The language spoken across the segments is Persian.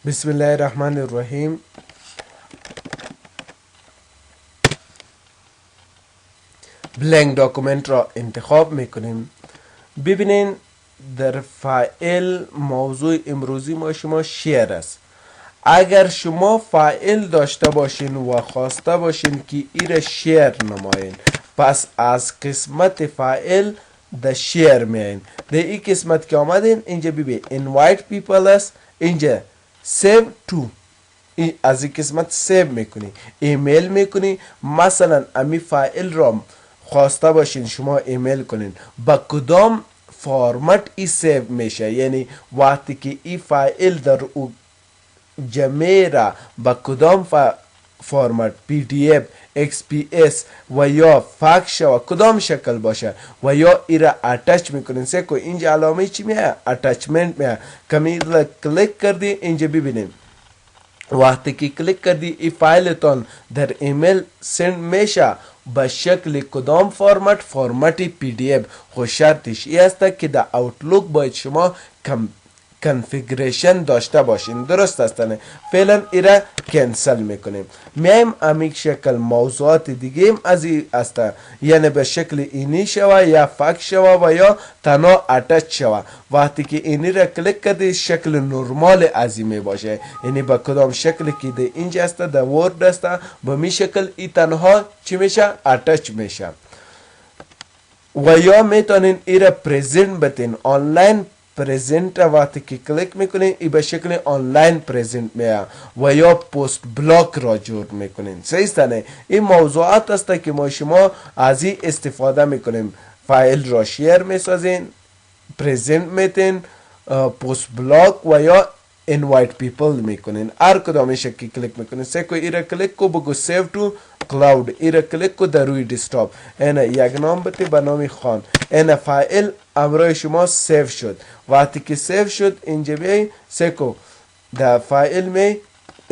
بسم الله الرحمن الرحیم. بلنک داکومنت را انتخاب میکنیم. ببینین در فایل موضوع امروزی ما شما شیر است. اگر شما فایل داشته باشین و خواسته باشین که ایره شیر نماین، پس از قسمت فایل د شیر میاین. در این قسمت که آمدین اینجا ببین invite people است، اینجا save to، از این قسمت سیو میکنی، ایمیل میکنی. مثلا امی فایل را خواسته باشین شما ایمیل کنین، با کدام فرمت ای سیو میشه، یعنی وقتی که ای فایل در او جمعه را با کدام فرمت PDF XPS و یا فکس و کدام شکل باشه و یا ای را اتچ میکنین. سه اینجا علامه چی میه؟ اتچمنت میه. کمی کلیک کردی اینجا ببینیم. وقتی که کلیک کردی ای فایلتان در ایمیل سند میشه به شکل کدام فرمت PDF. خو شرطش ای است که در اوتلوک باید شما کنفیگریشن داشته باشین. درست است؟ فعلا ایره کنسل میکنیم. میایم امیک شکل موضوعات دیگه از این است، یعنی به شکل اینی شوه یا فکس شوه و یا تنها اتچ شوه. وقتی که اینی را کلیک کردی شکل نرمال از این می باشه، یعنی با کدام شکلی که ده اینجا است در ورد است به می شکل ای تنها چی میشه؟ اتچ میشه. و یا میتونین ای را پریزنت بتین، آنلاین پریزنت. وقتی که کلیک میکنین ای به شکل آنلاین پریزنت میاد و یا پست بلاک را جور میکنین. صحیح. این موضوعات است که ما شما از این استفاده میکنیم. فایل را شیر میسازین، پریزنت میتین، پست بلاک و یا invite people میکنین. هر کدامش که کلیک میکنین. سه ایره کلیک کو بگو سیو تو کلاود، ایره کلیک کو در روی دسکتاپ. اینه یک نام بده به نام خان. اینه فایل امروی شما سیو شد. وقتی که سیو شد اینجا بیایی سه در فایل می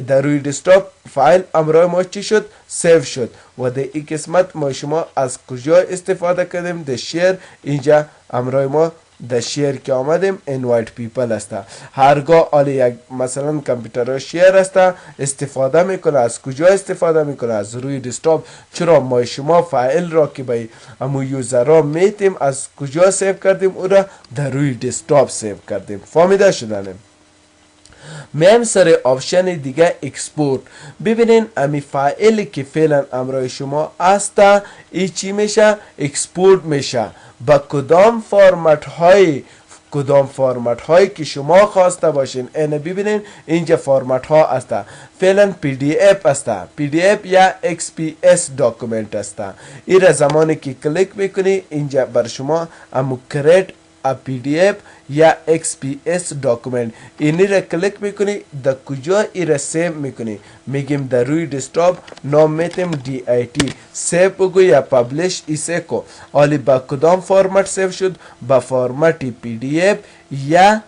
در روی دسکتاپ فایل امروی ما چی شد؟ سیو شد. و در این قسمت ما شما از کجا استفاده کردیم؟ در شیر. اینجا امروی ما در شیر که آمدیم invite people است. هرگاه آلی یک مثلا کامپیوتر شیر است استفاده میکنه. از کجا استفاده میکنه؟ از روی دسکتاپ. چرا ما شما فایل را که به امو یوزر را میتیم از کجا سیو کردیم؟ او را در روی دسکتاپ سیو کردیم. فهمیده شدنه؟ میم سر آپشن دیگه اکسپورت. ببینین امی فایلی که فعلا امروی شما است ای چی میشه؟ اکسپورت میشه. با کدام فرمت هایی که شما خواسته باشین. اینه ببینین اینجا فرمت ها است. فعلا PDF است، PDF یا XPS داکومنت است. این زمانی که کلیک میکنی اینجا بر شما امو کریت PDF یا XPS داکومنت اینی را کلیک میکنی. در کجا ای را سیو میکنی؟ میگیم در روی دسکتاپ. نام میتیم DIT سیو بگو یا پبلش ایسه کو. آلی با کدام فرمت سیو شد؟ با فرمت PDF یا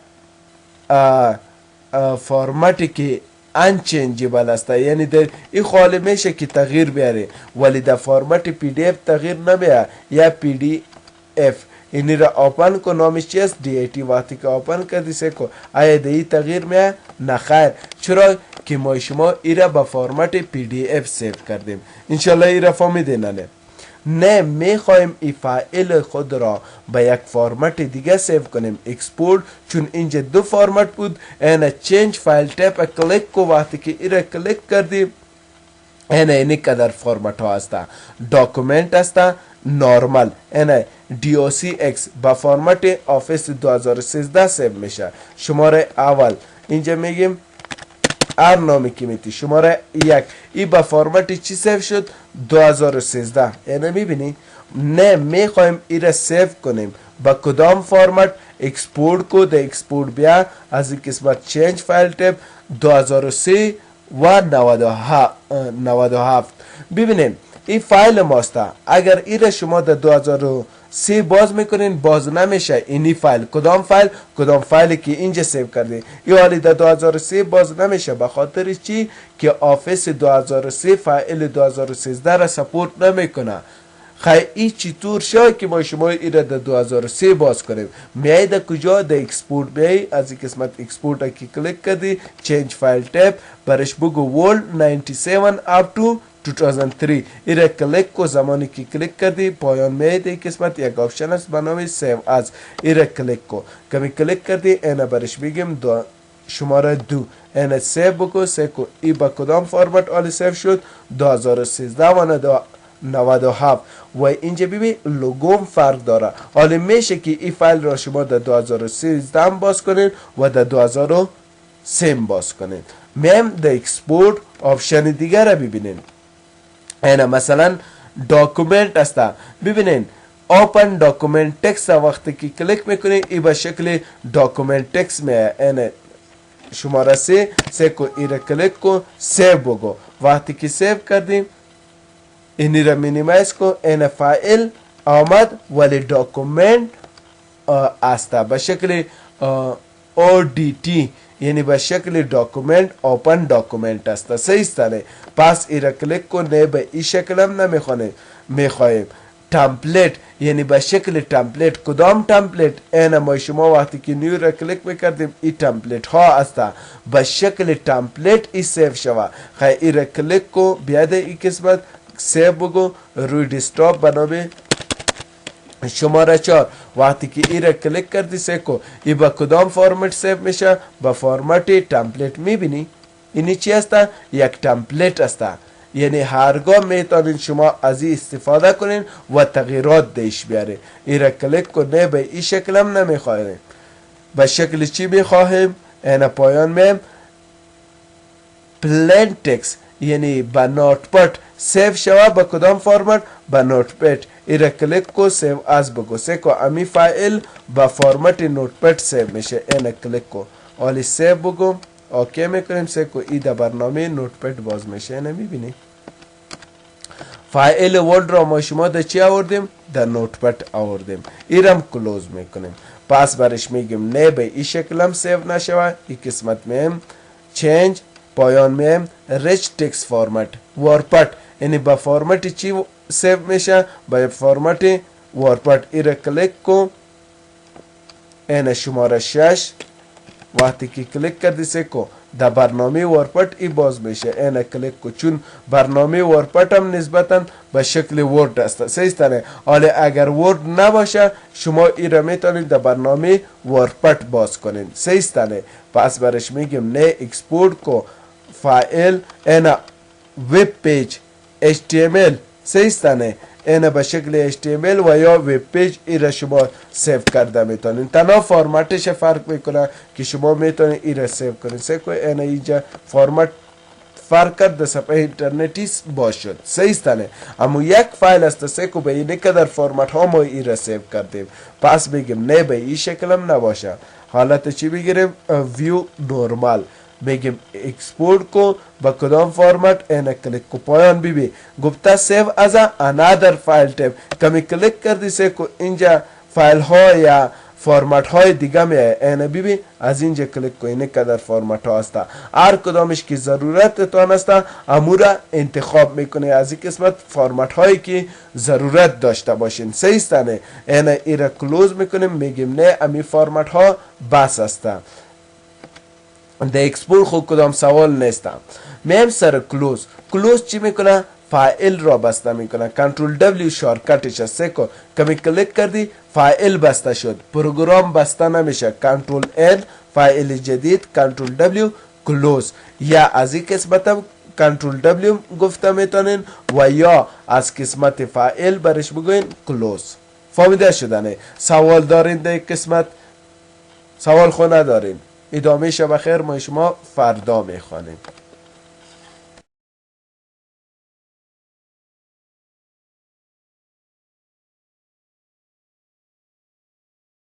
فرمتی که انچنجبل است، یعنی در این خالی میشه که تغییر بیاره ولی در فرمت PDF تغییر نمیاره. یا PDF اینی را اوپن کو. نامش چی است؟ DIT. وقتی که اوپن کردی سه کو آیا دی تغییر میه؟ نخیر. چرا که ما شما ای را با فرمت PDF سیو کردیم. انشالله ای را فهمیدین. نه میخوایم ای فایل خود را به یک فرمت دیگه سیو کنیم، اکسپورت. چون اینجا دو فرمت بود. اینه چنج فایل تایپ کلیک کو. وقتی که ای را کلیک کردی اینه قدر فرمت ها است. داکومنت است، نورمال. اینه DOCX با فرمت آفیس 2013 سیو میشه. شماره اول اینجا میگیم هر نامی که میتی. شماره یک ای با فرمت چی سیو شد؟ 2013. اینه میبینی؟ نه میخوایم ای را سیو کنیم با کدام فرمت؟ اکسپورت کو. در اکسپورت بیا از این قسمت چنج فایل تایپ 2003 و 97. ببینیم این فایل ماست. اگر ای را شما در 2003 باز میکنین باز نمیشه. اینی فایل کدام فایلی که اینجا سیو کردی ای حالی در 2003 باز نمیشه. به خاطر چی؟ که آفیس 2003 فایل 2013 را سپورت نمیکنه. خیلی ای چطور شد که ما شما ایره در 2003 باز کنیم؟ میای در کجا؟ در اکسپورت میای، از این قسمت اکسپورت را که کلیک کردی، چینج فایل تیپ، برش بگو world 97 up to 2003 ایره کلیک کو. زمانی که کلیک کردی پایان میای در قسمت یک آپشن است به نام سیو از، ایره کلیک کو. کمی کلیک کردی اینا برش بگیم شماره 2 اینا سیو بگو. سیو کو. ای با کدام فرمت آلی سیو شد؟ 2013 و 97 و اینجا ببین لوگوم فرق داره. حالا میشه که این فایل را شما در 2013 باز کنین و در 2003 باز کنین. میم در اکسپورت آپشن دیگر را ببینین. اینا مثلا داکومنت است، ببینین اوپن داکومنت تکست وقتی که کلیک میکنین ای به شکل داکومنت تکست میاد. اینا شماره 3 کو ایره کلیک کو، سیو بگو. وقتی که سیو کردیم اینی را مینیمایز کو. این فایل آمد ولی داکومنت است به شکل ODT، یعنی به شکل داکومنت اوپن داکومنت است. صحیح است نه؟ پس ایره کلیک کو. نه به این شکل هم نمیخوانه، میخوایم تمپلیت، یعنی به شکل تمپلیت. کدام تمپلیت؟ این ما شما وقتی که نیو را کلیک میکردیم این تمپلیت ها است، به شکل تمپلیت ای سیو شود. خیلی ایره کلیک کو، بیاد این قسمت سیو بگو روی دسکتاپ به نام شماره 4. وقتی که ایره کلیک کردی سیو کو، ای با کدام فرمت سیو میشه؟ با فرمت تمپلیت. میبینی اینی چی است؟ یک تمپلیت است. یعنی هرگاه میتونین شما از این استفاده کنین و تغییرات دیش بیاره. ایره کلیک کو. نه به این شکل هم نمیخواهیم، به شکل چی میخواهیم؟ اینا پایان میم پلین تکست، یعنی با نوتپد سیو شود. با کدام فرمت؟ با نوتپد. ایره کلیک کو، سیو از بگو. سه کو امی فایل با فرمت نوتپد سیو میشه. اینا کلیک کو، آلی سیو بگو، اوکی میکنیم. سه کو ای در برنامه نوتپد باز میشه. اینا میبینی فایل ورد را ما شما در چی آوردیم؟ در نوتپد آوردیم. ایرم کلوز میکنیم. پس برش میگیم نه به این شکل هم سیو نشوه. این قسمت میم چینج، پایان میم ریچ تکست فرمت وارپت، یعنی با فرمت چی سیو میشه؟ با فرمت وارپت. ایره کلیک کو. این شماره 6 وقتی که کلیک کردی سه کو در برنامه وارپت ای باز میشه. این کلیک کو، چون برنامه وارپت هم نسبتا به شکل ورد است. صحیح است نه؟ حالا اگر ورد نباشه شما ای را میتونید در برنامه وارپت باز کنید. صحیح است نه؟ پس برش میگیم نه اکسپورت کو فایل اینا وب پیج HTML. صحیح است نه؟ اینا به شکل HTML و یا وب پیج ای را شما سیو کرده میتونین. تنها فرمتش فرق میکنه که شما میتونین ای را سیو کنین. سیو کنین. اینا اینجا فرمت فرق کرد، در صفحه اینترنتی باشد. صحیح است نه؟ اما یک فایل است سه کو به این قدر فرمت ها ما ای را سیو کردیم. پس بگیم نه به این شکل هم نباشه. حالت چی بگیریم؟ ویو نورمال. بگیم اکسپورت کو با کدام فرمت؟ اینا کلیک کو. پایان بی گفته سیو از انادر فایل تیپ. کمی کلیک کردی سه کو اینجا فایل ها یا فرمت های دیگه میه. اینا بی از اینجا کلیک کو. اینه قدر فرمت ها است، هر کدامش که ضرورت تان است امورا انتخاب میکنه از این قسمت فرمت هایی که ضرورت داشته باشین. صحیح است نه؟ اینا ایرا کلوز میکنیم. میگیم نه امی فرمت ها بس است. در اکسپورت خود کدام سوال نیستم. میم سر کلوز. کلوز چی میکنه؟ فایل را بسته میکنه. کنترل دبلیو شارکتش است. سه کمی کلیک کردی فایل بسته شد. پروگرام بسته نمیشه. کنترل ان فایل جدید، کنترل دبلیو کلوز. یا از این قسمت هم کنترل دبلیو گفته میتونین و یا از قسمت فایل برش بگوین کلوز. فهمیده شدنه؟ سوال دارین در قسمت؟ سوال خو ندارین؟ ادامه شب خیر، ما شما فردا میخوانیم.